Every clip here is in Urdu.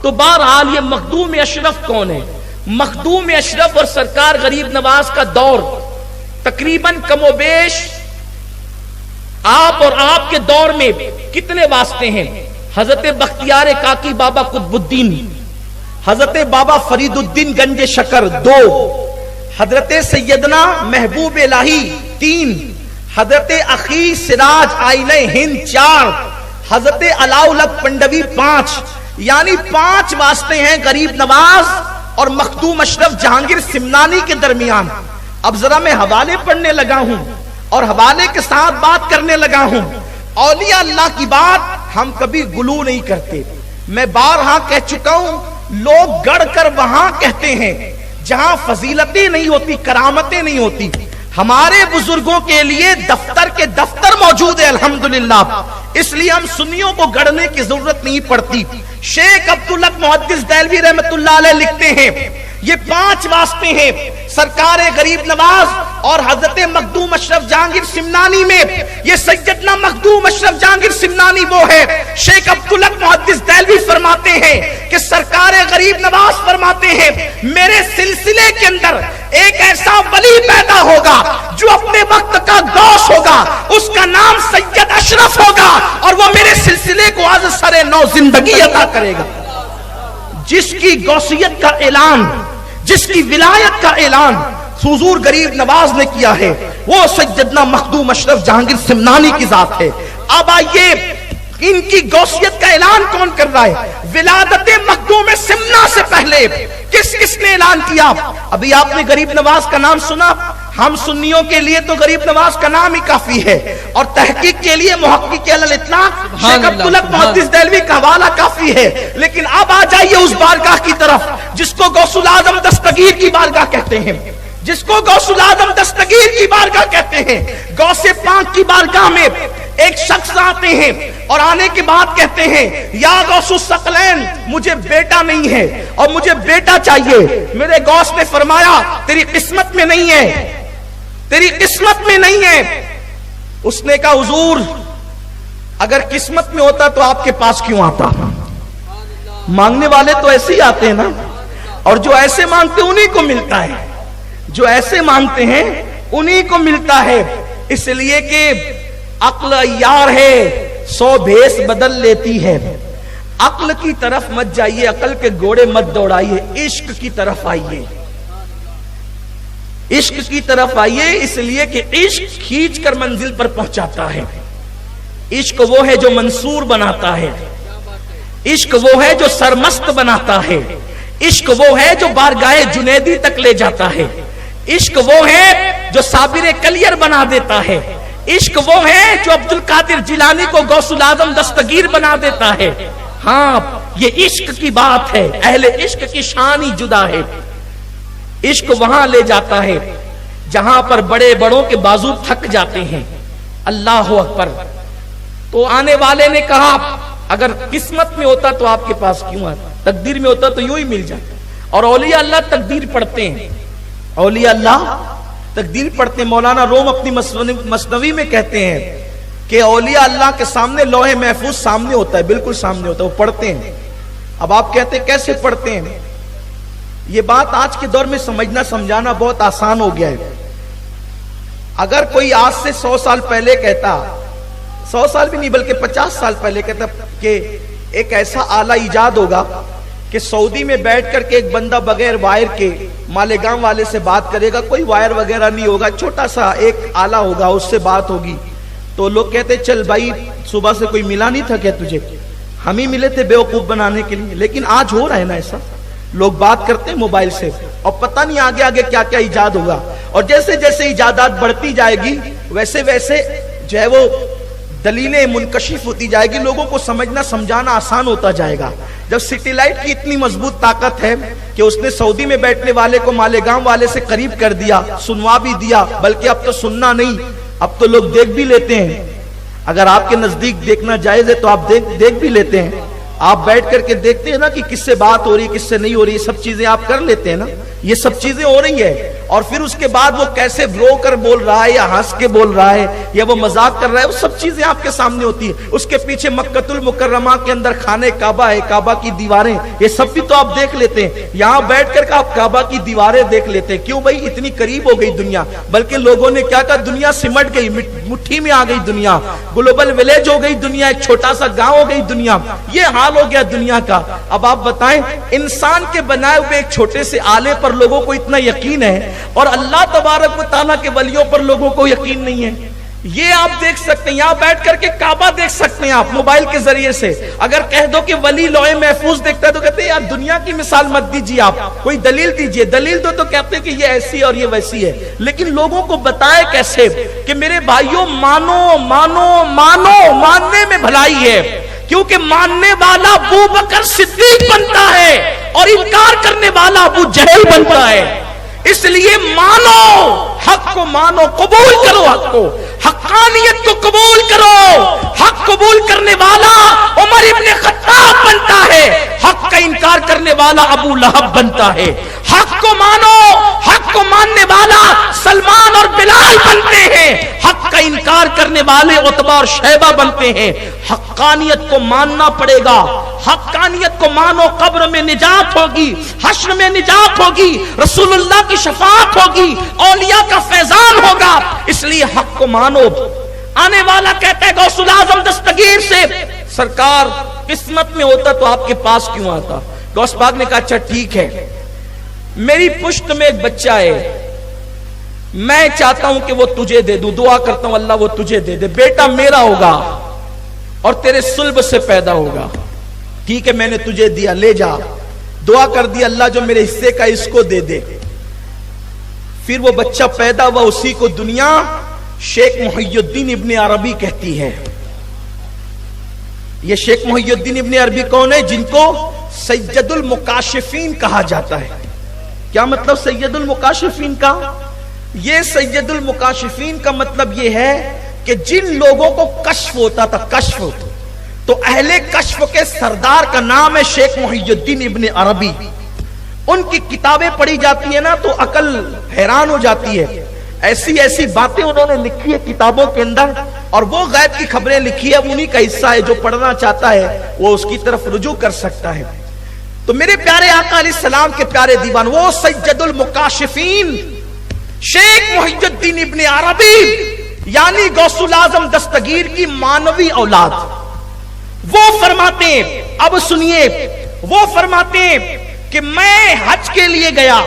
تو بہرحال یہ مخدوم اشرف کون ہے؟ مخدوم اشرف اور سرکار غریب نواز کا دور تقریباً کم و بیش آپ اور آپ کے دور میں کتنے واسطے ہیں؟ حضرت بختیار کاکی بابا قطب الدین، حضرت بابا فرید الدین گنج شکر 2، حضرت سیدنا محبوب الہی 3، حضرت اخی سراج آئینہ ہند 4، حضرت علاء الحق پنڈوی 5، یعنی 5 واسطے ہیں غریب نواز اور مخدوم اشرف جہانگیر سمنانی کے درمیان۔ اب ذرا میں حوالے پڑھنے لگا ہوں اور حوالے کے ساتھ بات کرنے لگا ہوں۔ اولیاء اللہ کی بات ہم کبھی غلو نہیں کرتے، میں بارہا کہہ چکا ہوں، لوگ گڑ کر وہاں کہتے ہیں جہاں فضیلتیں نہیں ہوتی، کرامتیں نہیں ہوتی۔ ہمارے بزرگوں کے لیے دفتر کے دفتر موجود ہے الحمدللہ، اس لیے ہم سنیوں کو گڑنے کی ضرورت نہیں پڑتی۔ شیخ عبدالحق محدث دہلوی رحمۃ اللہ علیہ لکھتے ہیں یہ 5 واسطے ہیں سرکار غریب نواز اور حضرت مخدوم اشرف جہانگیر سمنانی میں۔ یہ سیدنا مخدوم اشرف جہانگیر سمنانی وہ ہے، شیخ عبدالحق محدث دہلوی فرماتے ہیں کہ سرکار غریب نواز فرماتے ہیں میرے سلسلے کے اندر ایک ایسا ولی پیدا ہوگا جو اپنے وقت کا غوث ہوگا، اس کا نام سید اشرف ہوگا اور وہ میرے سلسلے کو آج سر نو زندگی عطا کرے گا۔ جس کی غوثیت کا اعلان، جس کی ولایت کا اعلان حضور غریب نواز نے کیا ہے وہ سیدنا مخدوم اشرف جہانگیر سمنانی کی ذات ہے۔ اب آئیے ان کی غوثیت کا اعلان کون کر رہا ہے؟ ولادت مخدوم سمنا سے پہلے کس نے اعلان کیا؟ ابھی آپ نے غریب نواز کا نام سنا، ہم سنیوں کے لیے تو غریب نواز کا نام ہی کافی ہے، اور تحقیق کے لیے محقق علی الاطلاق شیخ عبدالحق محدث دہلوی کا حوالہ کافی ہے۔ لیکن اب آ جائیے اس بارگاہ کی طرف جس کو غوث الاعظم دستگیر کی بارگاہ کہتے ہیں، جس کو غوث الاعظم دستگیر کی بارگاہ کہتے ہیں۔ غوث پاک کی بارگاہ میں ایک شخص آتے ہیں اور آنے کے بعد کہتے ہیں یا غوث الثقلین مجھے بیٹا نہیں ہے اور مجھے بیٹا چاہیے۔ میرے غوث نے فرمایا تیری قسمت میں نہیں ہے، تیری قسمت میں نہیں ہے۔ اس نے کہا حضور اگر قسمت میں ہوتا تو آپ کے پاس کیوں آتا؟ مانگنے والے تو ایسے ہی آتے ہیں نا، اور جو ایسے مانگتے ہیں انہی کو ملتا ہے، جو ایسے مانگتے ہیں انہی کو ملتا ہے۔ اس لیے کہ عقل عیار ہے 100 بھیس بدل لیتی ہے۔ عقل کی طرف مت جائیے، عقل کے گھوڑے مت دوڑائیے، عشق کی طرف آئیے، عشق کی طرف آئیے، اس لیے کہ عشق کھینچ کر منزل پر پہنچاتا ہے۔ عشق وہ ہے جو منصور بناتا ہے، عشق وہ ہے جو سرمست بناتا ہے، عشق وہ ہے جو بارگاہ جنیدی تک لے جاتا ہے، عشق وہ ہے جو صابر کلیر بنا دیتا ہے، عشق وہ ہے جو عبد القادر جیلانی کو غوث الاعظم دستگیر بنا دیتا ہے۔ ہاں یہ عشق کی بات ہے، اہل عشق کی شان ہی جدا ہے۔ عشق وہاں لے جاتا ہے جہاں پر بڑے بڑوں کے بازو تھک جاتے ہیں۔ اللہ اکبر۔ تو آنے والے نے کہا اگر قسمت میں ہوتا تو آپ کے پاس کیوں آتا، تقدیر میں ہوتا تو یوں ہی مل جاتا۔ اور اولیاء اللہ تقدیر پڑھتے ہیں، اولیاء اللہ تقدیر پڑھتے ہیں۔ مولانا روم اپنی مثنوی میں کہتے ہیں کہ اولیاء اللہ کے سامنے لوح محفوظ سامنے ہوتا ہے، بالکل سامنے ہوتا ہے، وہ پڑھتے ہیں۔ اب آپ کہتے ہیں کیسے پڑھتے ہیں؟ یہ بات آج کے دور میں سمجھنا سمجھانا بہت آسان ہو گیا ہے۔ اگر کوئی آج سے 100 سال پہلے کہتا، 100 سال بھی نہیں بلکہ 50 سال پہلے کہتا کہ ایک ایسا آلہ ایجاد ہوگا کہ سعودی میں بیٹھ کر کے ایک بندہ بغیر وائر کے مالیگاؤں والے سے بات کرے گا، کوئی وائر وغیرہ نہیں ہوگا، چھوٹا سا ایک آلہ ہوگا، اس سے بات ہوگی، تو لوگ کہتے چل بھائی صبح سے کوئی ملا نہیں تھا کیا تجھے؟ ہم ہی ملے تھے بیوقوف بنانے کے لیے۔ لیکن آج ہو رہا ہے نا ایسا، لوگ بات کرتے ہیں موبائل سے اور پتہ نہیں آگے آگے کیا کیا ایجاد ہوگا، اور جیسے جیسے ایجادات بڑھتی جائے گی ویسے ویسے جو ہے وہ دلیلیں منکشف ہوتی جائے گی، لوگوں کو سمجھنا سمجھانا آسان ہوتا جائے گا۔ جب سیٹلائٹ کی اتنی مضبوط طاقت ہے کہ اس نے سعودی میں بیٹھنے والے کو مالیگاؤں والے سے قریب کر دیا، سنوا بھی دیا، بلکہ اب تو سننا نہیں، اب تو لوگ دیکھ بھی لیتے ہیں۔ اگر آپ کے نزدیک دیکھنا جائز ہے تو آپ دیکھ بھی لیتے ہیں، آپ بیٹھ کر کے دیکھتے ہیں نا کہ کس سے بات ہو رہی ہے کس سے نہیں ہو رہی، یہ سب چیزیں آپ کر لیتے ہیں نا، یہ سب چیزیں ہو رہی ہے۔ اور پھر اس کے بعد وہ کیسے رو کر بول رہا ہے یا ہنس کے بول رہا ہے یا وہ مذاق کر رہا ہے، وہ سب چیزیں آپ کے سامنے ہوتی ہیں. اس کے پیچھے مکۃ المکرمہ کے اندر خانہ کعبہ ہے، کعبہ کی دیواریں، یہ سب بھی تو آپ دیکھ لیتے ہیں. یہاں بیٹھ کر آپ کعبہ کی دیواریں دیکھ لیتے ہیں. کیوں بھائی؟ اتنی قریب ہو گئی دنیا. بلکہ لوگوں نے کیا کہا، دنیا سمٹ گئی، مٹھی میں آ گئی دنیا، گلوبل ولیج ہو گئی دنیا، ایک چھوٹا سا گاؤں ہو گئی دنیا. یہ حال ہو گیا دنیا کا. اب آپ بتائیں، انسان کے بنائے ہوئے ایک چھوٹے سے آلے پر لوگوں کو اتنا یقین ہے اور اللہ تبارک و تعالیٰ کے ولیوں پر لوگوں کو یقین نہیں ہے. یہ آپ دیکھ سکتے ہیں، یہاں بیٹھ کر کے کعبہ دیکھ سکتے ہیں آپ موبائل کے ذریعے سے. اگر کہہ دو کہ ولی لوح محفوظ دیکھتا ہے تو کہتے ہیں یار دنیا کی مثال مت دیجیے، آپ کوئی دلیل دیجیے. دلیل دو تو کہتے ہیں کہ یہ ایسی اور یہ ویسی ہے. لیکن لوگوں کو بتائے کیسے کہ میرے بھائیوں مانو مانو مانو، ماننے میں بھلائی ہے. کیونکہ ماننے والا ابو بکر صدیق بنتا ہے اور انکار کرنے والا ابو جہل بنتا ہے. اس لیے مانو، حق کو مانو، قبول کرو حق کو، حقانیت کو قبول کرو. حق قبول کرنے والا عمر ابن خطاب بنتا ہے، حق کا انکار کرنے والا ابو لہب بنتا ہے. حق کو مانو، حق کو ماننے والا سلمان اور بلال بنتے ہیں، حق کا انکار کرنے والے عتبہ اور شیبہ بنتے ہیں. حقانیت کو ماننا پڑے گا. حقانیت کو مانو، قبر میں نجات ہوگی، حشر میں نجات ہوگی، رسول اللہ کی شفاعت ہوگی، اولیاء کا فیضان ہوگا. اس لیے حق کو مانو. آنے والا کہتا ہے غوث الاعظم دستگیر سے، سرکار قسمت میں ہوتا تو آپ کے پاس کیوں آتا؟ غوث پاک نے کہا اچھا ٹھیک ہے، میری پشت میں ایک بچہ ہے، میں چاہتا ہوں کہ وہ تجھے دے دوں، دعا کرتا ہوں اللہ وہ تجھے دے دے. بیٹا میرا ہوگا اور تیرے صلب سے پیدا ہوگا. ٹھیک ہے میں نے تجھے دیا، لے جا. دعا کر دی اللہ جو میرے حصے کا اس کو دے دے. پھر وہ بچہ پیدا ہوا، اسی کو دنیا شیخ محی الدین ابن عربی کہتی ہے. یہ شیخ محی الدین ابن عربی کون ہے؟ جن کو سید المکاشفین کہا جاتا ہے. کیا مطلب سید المکاشفین کا؟ یہ سید المکاشفین کا مطلب یہ ہے کہ جن لوگوں کو کشف ہوتا تھا، کشف ہوتا، تو اہل کشف کے سردار کا نام ہے شیخ محی الدین ابن عربی. ان کی کتابیں پڑھی جاتی ہیں نا تو عقل حیران ہو جاتی ہے. ایسی ایسی باتیں انہوں نے لکھی ہے کتابوں کے اندر، اور وہ غیب کی خبریں لکھی ہے، انہی کا حصہ ہے. جو پڑھنا چاہتا ہے وہ اس کی طرف رجوع کر سکتا ہے. تو میرے پیارے آقا علیہ السلام کے پیارے دیوان، وہ سید المکاشفین شیخ محی الدین ابن عربی یعنی غوث الاعظم دستگیر کی مانوی اولاد، وہ فرماتے ہیں، اب سنیے، وہ فرماتے ہیں کہ میں حج کے لیے گیا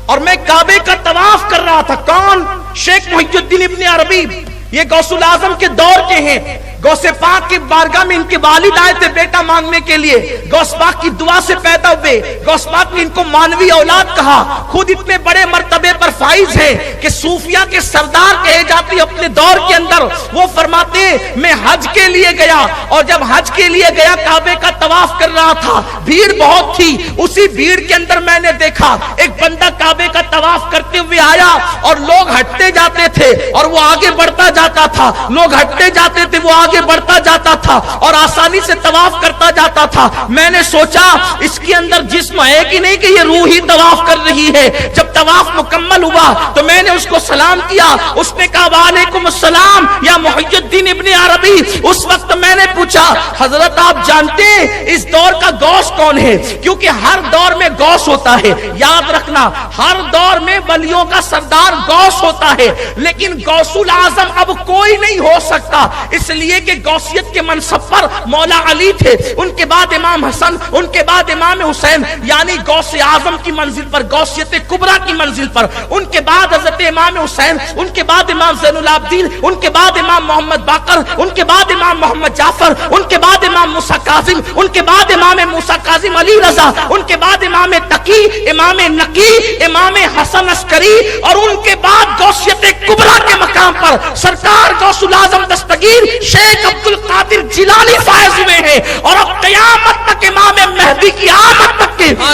اور میں کعبے کا طواف کر رہا تھا. کون؟ شیخ محی الدین ابن عربی. یہ غوث الاعظم کے دور کے ہیں. غوث پاک کی بارگاہ میں ان کے والد آئے تھے بیٹا مانگنے کے لیے، غوث پاک کی دعا سے پیدا ہوئے. غوث پاک نے ان کو مانوی اولاد کہا. خود اتنے بڑے مرتبے پر فائز ہیں کہ صوفیہ کے سردار کہے جاتے اپنے دور کے اندر. وہ فرماتے ہیں میں حج کے لیے گیا اور جب حج کے لیے گیا کعبے کا طواف کر رہا تھا، بھیڑ بہت تھی. اسی بھیڑ کے اندر میں نے دیکھا ایک بندہ کعبے کا طواف کرتے ہوئے آیا اور لوگ ہٹتے جاتے تھے اور وہ آگے بڑھتا جاتا تھا. لوگ ہٹتے جاتے تھے، وہ آگے بڑھتا جاتا تھا اور آسانی سے طواف کرتا جاتا تھا. میں نے سوچا اس کے اندر جسم ہے کہ نہیں کہ یہ روح ہی طواف کر رہی ہے. جب طواف مکمل ہوا تو میں نے اس کو سلام کیا. اس نے کہا وعلیکم السلام یا محی الدین ابن عربی. اس وقت میں نے پوچھا حضرت آپ جانتے ہیں اس دور کا غوث کون ہے؟ کیونکہ ہر دور میں غوث ہوتا ہے، یاد رکھنا ہر دور میں ولیوں کا سردار غوث ہوتا ہے، لیکن غوث الاعظم اب کوئی نہیں ہو سکتا. اس لیے کہ غوثیت کے منصب پر مولا علی تھے، ان کے بعد امام حسن، ان کے بعد امام حسین، یعنی غوث اعظم کی منزل پر، غوثیت کبریٰ کی منزل پر، ان کے بعد حضرت امام حسین، ان کے بعد امام زین العابدین، ان کے بعد امام محمد باقر، ان کے بعد امام محمد جعفر، ان کے بعد امام موسیٰ کاظم، ان کے بعد امام موسیٰ کاظم علی رضا، ان کے بعد امام تقی، امام نقی، امام حسن عسکری، اور ان کے بعد غوثیت کبریٰ کے مقام پر سرکار غوث الاعظم دستگیر شیخ عبد القادر جیلانی فائز ہوئے ہیں. اور اب قیامت تک امام مہدی کی آمد تک کے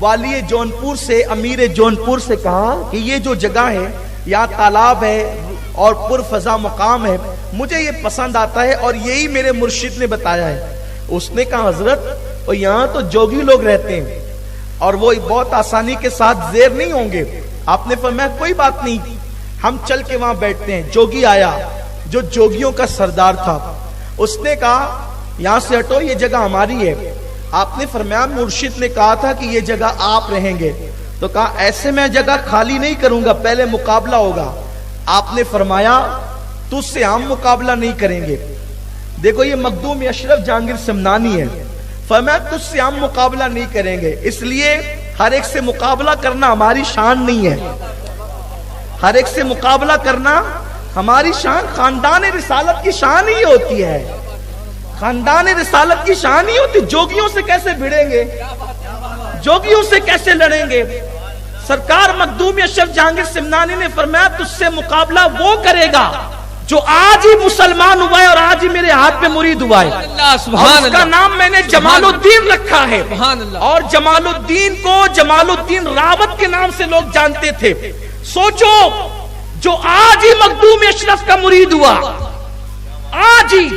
والی جونپور سے امیر جونپور سے کہا کہ یہ جو جگہ ہے یہاں تالاب ہے اور پر فضا مقام ہے, مجھے یہ پسند آتا ہے اور یہی میرے مرشد نے بتایا ہے. اس نے کہا حضرت اور یہاں تو جوگی لوگ رہتے ہیں اور وہ بہت آسانی کے ساتھ زیر نہیں ہوں گے. آپ نے فرمایا کوئی بات نہیں, ہم چل کے وہاں بیٹھتے ہیں. جوگی آیا جو جوگیوں کا سردار تھا, اس نے کہا یہاں سے ہٹو, یہ جگہ ہماری ہے. آپ نے فرمایا مرشد نے کہا تھا کہ یہ جگہ آپ رہیں گے. تو کہا ایسے میں جگہ خالی نہیں کروں گا, پہلے مقابلہ ہوگا. آپ نے فرمایا تجھ سے ہم مقابلہ نہیں کریں گے. دیکھو یہ مخدوم اشرف جہانگیر سمنانی ہے. فرمایا تجھ سے ہم مقابلہ نہیں کریں گے, اس لیے ہر ایک سے مقابلہ کرنا ہماری شان نہیں ہے. ہر ایک سے مقابلہ کرنا ہماری شان, خاندان رسالت کی شان ہی ہوتی ہے. خاندان رسالت کی شان ہی ہوتی. جوگیوں سے کیسے بھڑیں گے, جوگیوں سے کیسے لڑیں گے. سرکار مخدوم اشرف جہانگیر سمنانی نے فرمایا تجھ سے مقابلہ وہ کرے گا جو آج ہی مسلمان ہوا ہے اور آج ہی میرے ہاتھ میں مرید ہوا ہے. اور اس کا نام میں نے جمال الدین رکھا ہے. اور جمال الدین کو جمال الدین راوت کے نام سے لوگ جانتے تھے. سوچو جو آج ہی مخدوم اشرف کا مرید ہوا, آج ہی,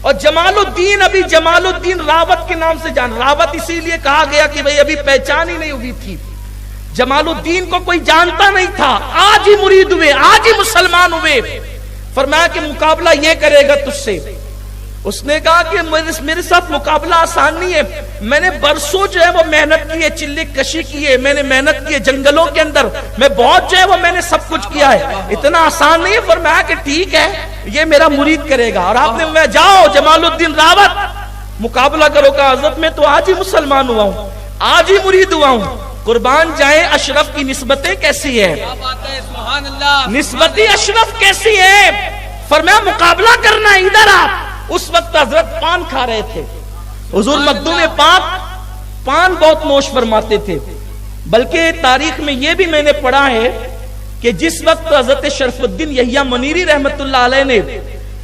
اور جمال الدین ابھی جمال الدین راوت کے نام سے جان. راوت اسی لیے کہا گیا کہ بھئی ابھی پہچان ہی نہیں ہوئی تھی. جمال الدین کو کوئی جانتا نہیں تھا, آج ہی مرید ہوئے, آج ہی مسلمان ہوئے. فرمایا کہ مقابلہ یہ کرے گا تجھ سے. اس نے کہا کہ میرے ساتھ مقابلہ آسان نہیں ہے, میں نے برسوں جو ہے وہ محنت کی ہے, چلے کشی کی ہے, میں نے محنت کی ہے جنگلوں کے اندر, میں بہت جو ہے وہ میں نے سب کچھ کیا ہے, اتنا آسان نہیں ہے. فرمایا کہ ٹھیک ہے یہ میرا مرید کرے گا. اور آپ نے میں جاؤ جمال الدین راوت مقابلہ کرو. کا حضرت میں تو آج ہی مسلمان ہوا ہوں, آج ہی مرید ہوا ہوں. قربان جائیں اشرف کی نسبتیں کیسی ہے, نسبتی اشرف کیسی ہے. فرمایا مقابلہ کرنا ادھر آپ. اس وقت حضرت پان کھا رہے تھے. حضور مخدوم پاک پان بہت نوش فرماتے تھے. بلکہ تاریخ میں یہ بھی میں نے پڑھا ہے کہ جس وقت حضرت شرف الدین یحییٰ منیری رحمت اللہ علیہ نے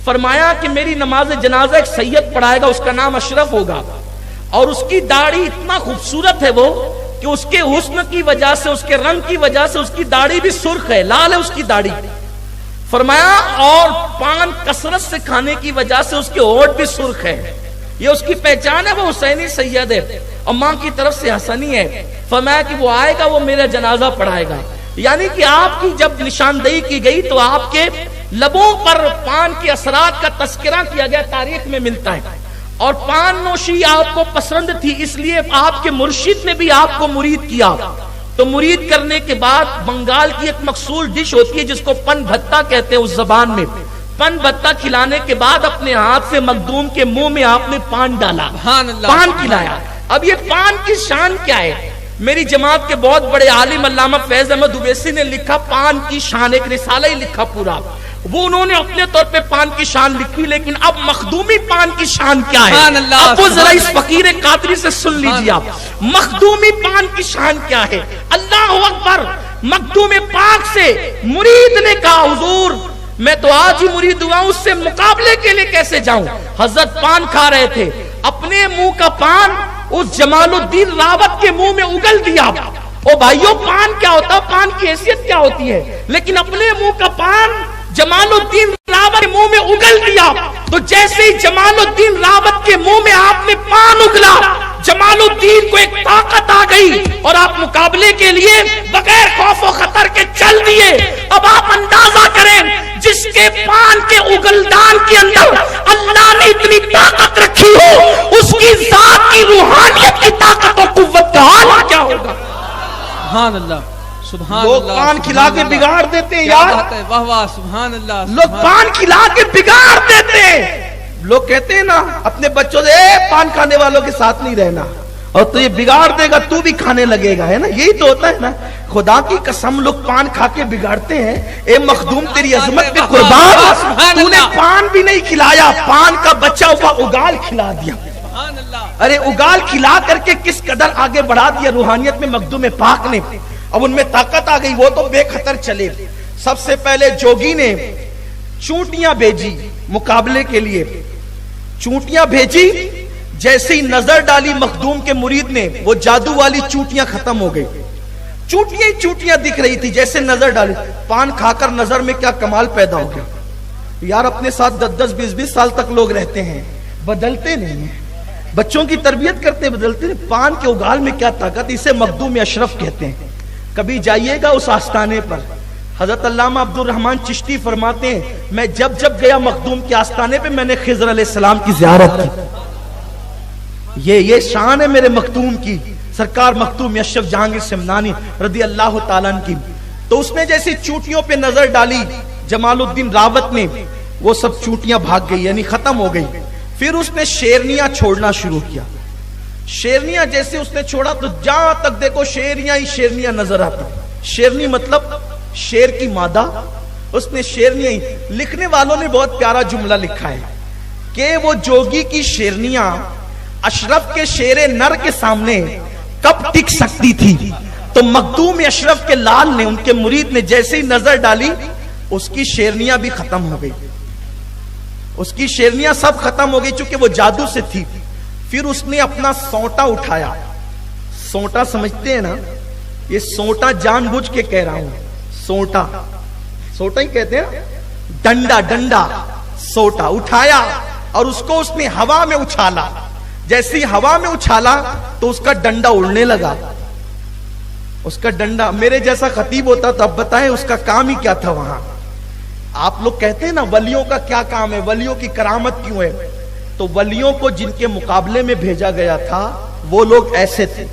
فرمایا کہ میری نماز جنازہ ایک سید پڑھائے گا, اس کا نام اشرف ہوگا, اور اس کی داڑھی اتنا خوبصورت ہے وہ کہ اس کے حسن کی وجہ سے, اس کے رنگ کی وجہ سے اس کی داڑھی بھی سرخ ہے, لال ہے اس کی داڑھی. فرمایا اور پان کثرت سے کھانے کی وجہ سے اس کے ہونٹ بھی سرخ ہے. یہ اس کی پہچان ہے, وہ حسینی سید ہے اور ماں کی طرف سے حسنی ہے. فرمایا کہ وہ آئے گا, وہ میرا جنازہ پڑھائے گا. یعنی کہ آپ کی جب نشاندہی کی گئی تو آپ کے لبوں پر پان کے اثرات کا تذکرہ کیا گیا, تاریخ میں ملتا ہے. اور پان نوشی آپ کو پسند تھی, اس لیے آپ کے مرشد نے بھی آپ کو مرید کیا. تو مرید کرنے کے بعد بنگال کی ایک مقصول ڈش ہوتی ہے جس کو پن بھتا کہتے ہیں اس زبان میں. پن بھتا کھلانے کے بعد اپنے ہاتھ سے مخدوم کے منہ میں آپ نے پان ڈالا, پان کھلایا. اب یہ پان کی شان کیا ہے؟ میری جماعت کے بہت بڑے عالم علامہ فیض احمد اویسی نے لکھا پان کی شان, ایک رسالہ ہی لکھا پورا. وہ انہوں نے اپنے طور پہ پان کی شان لکھی, لیکن اب مخدومی پان کی شان کیا ہے؟ اب وہ ذرا اس فقیر قادری سے سن لیجیے آپ, مخدومی پان کی شان کیا ہے. اللہ اکبر. مخدوم پاک سے مرید نے کہا حضور میں تو آج ہی مرید ہوا ہوں, اس سے مقابلے کے لیے کیسے جاؤں. حضرت پان کھا رہے تھے, اپنے منہ کا پان اس جمال الدین راوت کے منہ میں اگل دیا. او بھائیو پان کیا ہوتا, پان کی حیثیت کیا ہوتی ہے, لیکن اپنے منہ کا پان جمال الدین راوت کے منہ میں اگل دیا. تو جیسے ہی جمال الدین راوت کے منہ میں آپ نے پان اگلا, جمال الدین کو ایک طاقت آ گئی اور آپ مقابلے کے لیے بغیر خوف و خطر کے چل دیے. اب آپ اندازہ کریں جس کے پان کے اگلدان کے اندر اللہ نے اتنی طاقت رکھی ہو, اس کی ذات کی روحانیت کی طاقت اور قوت کا حال کیا ہوگا. سبحان اللہ. لوگ پان کھلا کے بگاڑ دیتے ہیں یار, واہ واہ سبحان اللہ. لوگ پان کھلا کے بگاڑ دیتے ہیں. لوگ کہتے ہیں نا اپنے بچوں سے پان کھانے والوں کے ساتھ نہیں رہنا, اور تو یہ بگاڑ دے گا تو بھی کھانے لگے گا, ہے نا, یہی تو ہوتا ہے نا. خدا کی قسم لوگ پان کھا کے بگاڑتے ہیں. اے مخدوم تیری عظمت پہ قربان, تو نے پان بھی نہیں کھلایا, پان کا بچہ ہوا اگال کھلا دیا. ارے اگال کھلا کر کے کس قدر آگے بڑھا دیا روحانیت میں مخدوم پاک نے. اب ان میں طاقت آ گئی, وہ تو بے خطر چلے. سب سے پہلے جوگی نے چونٹیاں بھیجی مقابلے کے لیے, چونٹیاں بھیجی. جیسے ہی نظر ڈالی مخدوم کے مرید نے، وہ جادو والی چوٹیاں ختم ہو گئی، چوٹیاں ہی چوٹیاں دکھ رہی تھی جیسے نظر ڈالی۔ پان کھا کر نظر میں کیا کمال پیدا ہو گیا، یار اپنے ساتھ 10-20 سال تک لوگ رہتے ہیں، بدلتے نہیں ہیں، بچوں کی تربیت کرتے بدلتے نہیں، پان کے اگال میں کیا طاقت، اسے مخدوم اشرف کہتے ہیں۔ کبھی جائیے گا اس آستانے پر، حضرت علامہ عبد الرحمن چشتی فرماتے ہیں میں جب گیا مخدوم کے آستانے پہ میں نے خضر علیہ السلام کی زیارت کی۔ یہ شان ہے میرے مخدوم کی، سرکار مخدوم اشرف جہانگیر سمنانی رضی اللہ تعالیٰ عنہ کی۔ تو اس نے جیسی چوٹیوں پہ نظر ڈالی جمال الدین راوت نے، وہ سب چوٹیاں بھاگ گئی، یعنی ختم ہو گئی۔ پھر اس نے شیرنیاں چھوڑنا شروع کیا، شیرنیاں جیسے اس نے چھوڑا تو جہاں تک دیکھو شیرنیاں ہی شیرنیاں نظر آتی۔ شیرنی مطلب شیر کی مادہ، اس نے شیرنیاں ہی۔ لکھنے والوں نے بہت پیارا جملہ لکھا ہے کہ وہ جوگی کی شیرنیاں اشرف کے شیر نر کے سامنے کب ٹک سکتی تھی، تو مخدوم اشرف کے لال نے، ان کے مرید نے جیسے ہی نظر ڈالی اس کی شیرنیاں بھی ختم ہو گئی، اس کی شیرنیاں سب ختم ہو گئی چونکہ وہ جادو سے تھی۔ پھر اس نے اپنا سونٹا اٹھایا، سونٹا سمجھتے ہیں نا، یہ سونٹا جان بوجھ کے کہہ رہا ہوں، سونٹا سونٹا ہی کہتے ہیں، ڈنڈا سونٹا اٹھایا اور اس کو اس نے ہوا میں اچھالا۔ جیسی ہوا میں اچھالا تو اس کا ڈنڈا اڑنے لگا، اس کا ڈنڈا۔ میرے جیسا خطیب ہوتا تو اب بتائیں اس کا کام ہی کیا تھا وہاں۔ آپ لوگ کہتے ہیں نا ولیوں کا کیا کام ہے، ولیوں کی کرامت کیوں ہے، تو ولیوں کو جن کے مقابلے میں بھیجا گیا تھا وہ لوگ ایسے تھے۔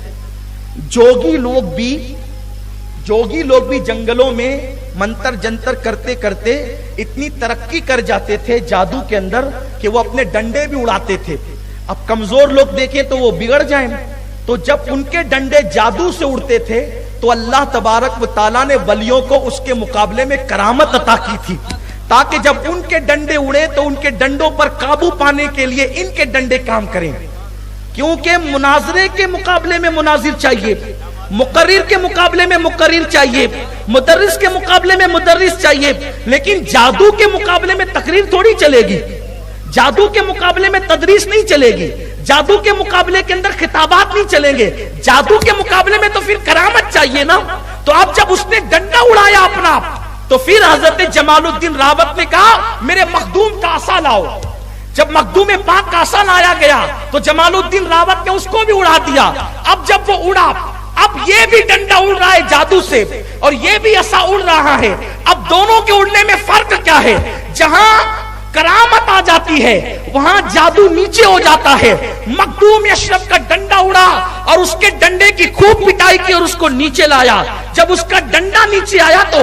جوگی لوگ بھی جنگلوں میں منتر جنتر کرتے کرتے اتنی ترقی کر جاتے تھے جادو کے اندر کہ وہ اپنے ڈنڈے بھی اڑاتے تھے۔ اب کمزور لوگ دیکھیں تو وہ بگڑ جائیں، تو جب ان کے ڈنڈے جادو سے اڑتے تھے تو اللہ تبارک و تعالیٰ نے ولیوں کو اس کے مقابلے میں کرامت عطا کی تھی، تاکہ جب ان کے ڈنڈے اڑے تو ان کے ڈنڈوں پر قابو پانے کے لیے ان کے ڈنڈے کام کریں۔ کیونکہ مناظرے کے مقابلے میں مناظر چاہیے، مقرر کے مقابلے میں مقرر چاہیے، مدرس کے مقابلے میں مدرس چاہیے، لیکن جادو کے مقابلے میں تقریر تھوڑی چلے گی، جادو کے مقابلے میں تدریس نہیں چلے گی، جادو کے مقابلے کے اندر خطابات نہیں چلیں گے، جادو کے مقابلے میں تو پھر کرامت چاہیے نا۔ تو اب جب اس نے ڈنڈا اڑایا اپنا، تو پھر حضرت جمال الدین راوت نے کہا میرے مخدوم کا عصا لاؤ۔ جب مخدوم پاک کا عصا لایا گیا تو جمال الدین راوت نے اس کو بھی اڑا دیا۔ اب جب وہ اڑا، اب یہ بھی ڈنڈا اڑ رہا ہے جادو سے اور یہ بھی عصا اڑ رہا ہے۔ اب دونوں کے اڑنے میں فرق کیا ہے؟ جہاں کرامت آ جاتی ہے وہاں جادو نیچے ہو جاتا ہے۔ مخدوم اشرف کا ڈنڈا اڑا اور اس کے ڈنڈے کی خوب پٹائی کی اور اس کو نیچے لایا۔ جب اس کا ڈنڈا نیچے آیا تو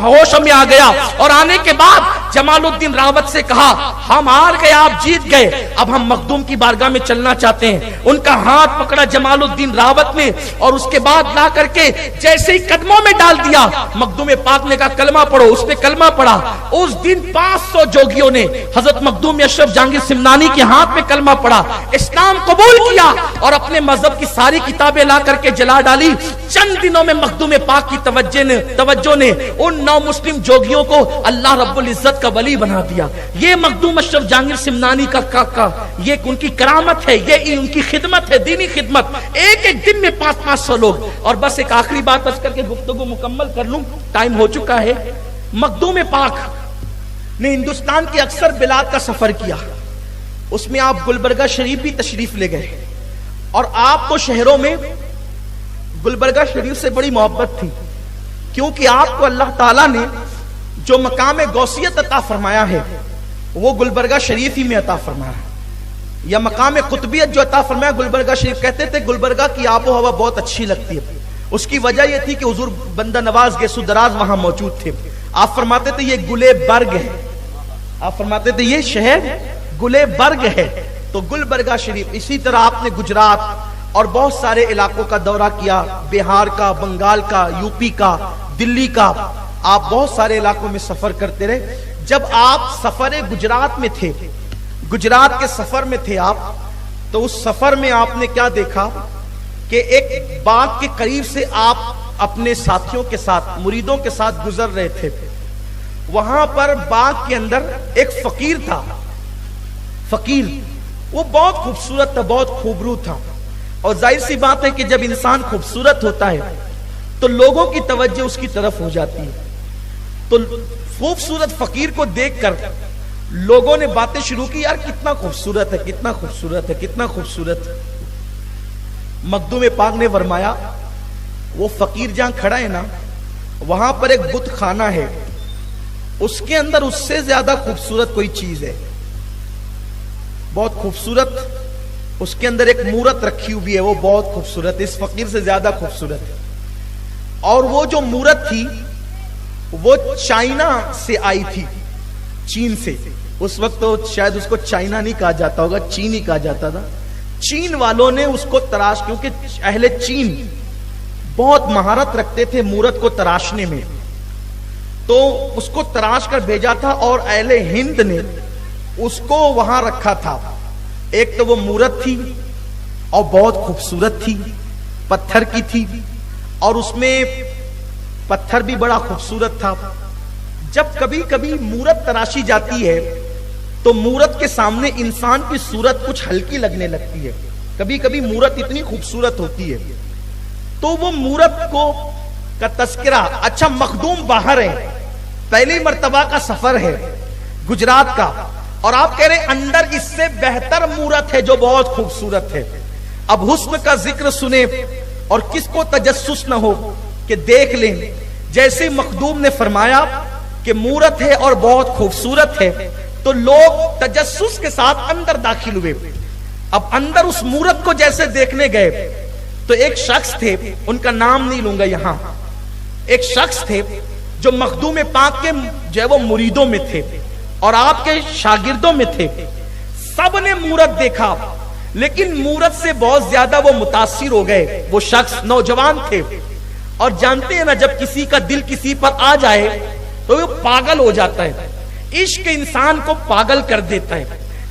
ہوش میں آ گیا، اور آنے کے بعد جمال الدین راوت سے کہا ہم ہار گئے، آپ جیت گئے، اب ہم مخدوم کی بارگاہ میں چلنا چاہتے ہیں۔ ان کا ہاتھ پکڑا جمال الدین راوت نے اور اس کے بعد لا کر کے جیسے ہی قدموں میں ڈال دیا، مخدوم پاک نے کہا کلمہ پڑھو، اس نے کلمہ پڑھا۔ اس دن 500 جوگیوں نے حضرت مخدوم اشرف جہانگیر سمنانی کے ہاتھ میں کلمہ پڑھا، اسلام قبول کیا اور اپنے مذہب کی ساری کتابیں لا کر کے جلا ڈالی۔ چند دنوں میں مخدوم پاک کی توجہ نے ان 9 مسلم جوگیوں کو اللہ رب العزت کا ولی بنا دیا۔ یہ مخدوم اشرف جہانگیر سمنانی کا یہ ان کی کرامت ہے، یہ ان کی خدمت ہے، دینی خدمت۔ ایک ایک دن میں 500 لوگ۔ اور بس ایک آخری بات بس کر کے گفتگو مکمل کر لوں، ٹائم ہو چکا ہے۔ مخدوم پاک نے ہندوستان کے اکثر بلاد کا سفر کیا، اس میں آپ گلبرگہ شریف بھی تشریف لے گئے، اور آپ کو شہروں میں گلبرگہ شریف سے بڑی محبت تھی، کیونکہ آپ کو اللہ تعالیٰ نے جو مقام غوثیت عطا فرمایا ہے وہ گلبرگہ شریف ہی میں عطا فرمایا ہے، یا مقام قطبیت جو عطا فرمایا گلبرگہ شریف۔ کہتے تھے گلبرگہ کی آب و ہوا بہت اچھی لگتی ہے، اس کی وجہ یہ تھی کہ حضور بندہ نواز گیسو دراز وہاں موجود تھے۔ آپ فرماتے تھے یہ گلے برگ ہے، آپ فرماتے تھے یہ شہر گلے برگ ہے، تو گلبرگہ شریف۔ اسی طرح آپ نے گجرات اور بہت سارے علاقوں کا دورہ کیا، بہار کا، بنگال کا، یو پی کا، دلی کا، آپ بہت سارے علاقوں میں سفر کرتے رہے۔ جب آپ سفر گجرات میں تھے، گجرات کے سفر میں تھے آپ، تو اس سفر میں آپ نے کیا دیکھا کہ ایک باغ کے قریب سے آپ اپنے ساتھیوں کے ساتھ، مریدوں کے ساتھ گزر رہے تھے۔ وہاں پر باغ کے اندر ایک فقیر تھا، فقیر وہ بہت خوبصورت تھا، بہت خوبرو تھا. اور ظاہر سی بات ہے کہ جب انسان خوبصورت ہوتا ہے تو لوگوں کی توجہ اس کی طرف ہو جاتی ہے. تو خوبصورت فقیر کو دیکھ کر لوگوں نے باتیں شروع کی، یار کتنا خوبصورت ہے، کتنا خوبصورت ہے، کتنا خوبصورت ہے. مخدوم پاک نے فرمایا وہ فقیر جہاں کھڑا ہے نا، وہاں پر ایک بت خانہ ہے، اس کے اندر اس سے زیادہ خوبصورت کوئی چیز ہے، بہت خوبصورت. اس کے اندر ایک مورت رکھی ہوئی ہے، وہ بہت خوبصورت، اس فقیر سے زیادہ خوبصورت ہے. اور وہ جو مورت تھی وہ چائنا سے آئی تھی، چین سے. اس وقت تو شاید اس کو چائنا نہیں کہا جاتا ہوگا، چین ہی کہا جاتا تھا. چین والوں نے اس کو تراش، کیونکہ اہل چین بہت مہارت رکھتے تھے مورت کو تراشنے میں، تو اس کو تراش کر بھیجا تھا. اور اہل ہند نے اس کو وہاں رکھا تھا. ایک تو وہ مورت تھی اور بہت خوبصورت تھی، پتھر کی تھی، اور اس میں پتھر بھی بڑا خوبصورت تھا. جب کبھی کبھی مورت تراشی جاتی ہے تو مورت کے سامنے انسان کی صورت کچھ ہلکی لگنے لگتی ہے. کبھی کبھی مورت اتنی خوبصورت ہوتی ہے. تو وہ مورت کو کا تذکرہ، اچھا مخدوم باہر ہے، پہلی مرتبہ کا سفر ہے گجرات کا، اور آپ کہہ رہے ہیں اندر اس سے بہتر مورت ہے جو بہت خوبصورت ہے. اب حسن کا ذکر سنے اور کس کو تجسس نہ ہو کہ دیکھ لیں. جیسے مخدوم نے فرمایا کہ مورت ہے اور بہت خوبصورت ہے تو لوگ تجسس کے ساتھ اندر داخل ہوئے. اب اندر اس مورت کو جیسے دیکھنے گئے تو ایک شخص تھے، ان کا نام نہیں لوں گا یہاں، ایک شخص تھے جو مخدوم پاک کے جو ہے وہ مریدوں میں تھے اور آپ کے شاگردوں میں تھے. سب نے مورت دیکھا لیکن مورت سے بہت زیادہ وہ متاثر ہو گئے. وہ شخص نوجوان تھے اور جانتے ہیں نا جب کسی کا دل کسی پر آ جائے تو وہ پاگل ہو جاتا ہے. عشق انسان کو پاگل کر دیتا ہے،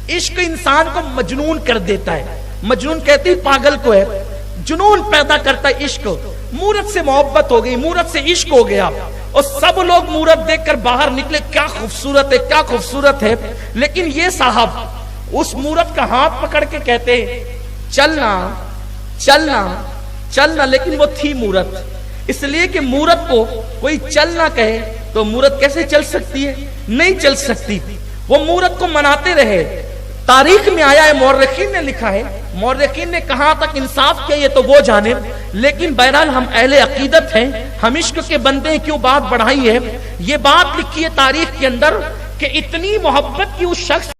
عشق انسان کو مجنون کر دیتا ہے. مجنون کہتے ہی پاگل کو ہے، جنون پیدا کرتا ہے عشق. مورت سے محبت ہو گئی، مورت سے عشق ہو گیا اور سب لوگ مورت دیکھ کر باہر نکلے، کیا خوبصورت ہے، کیا خوبصورت ہے. لیکن یہ صاحب اس مورت کا ہاتھ پکڑ کے کہتے چلنا چلنا چلنا، لیکن وہ تھی مورت. اس لیے کہ مورت کو کوئی چل نہ کہے تو مورت کیسے چل سکتی ہے؟ نہیں چل سکتی. وہ مورت کو مناتے رہے. تاریخ میں آیا ہے، مورخین نے لکھا ہے، مورخین نے کہاں تک انصاف کیا یہ تو وہ جانے، لیکن بہرحال ہم اہل عقیدت ہیں، ہم عشق کے بندے ہیں، کیوں بات بڑھائی ہے. یہ بات لکھی ہے تاریخ کے اندر کہ اتنی محبت کی اس شخص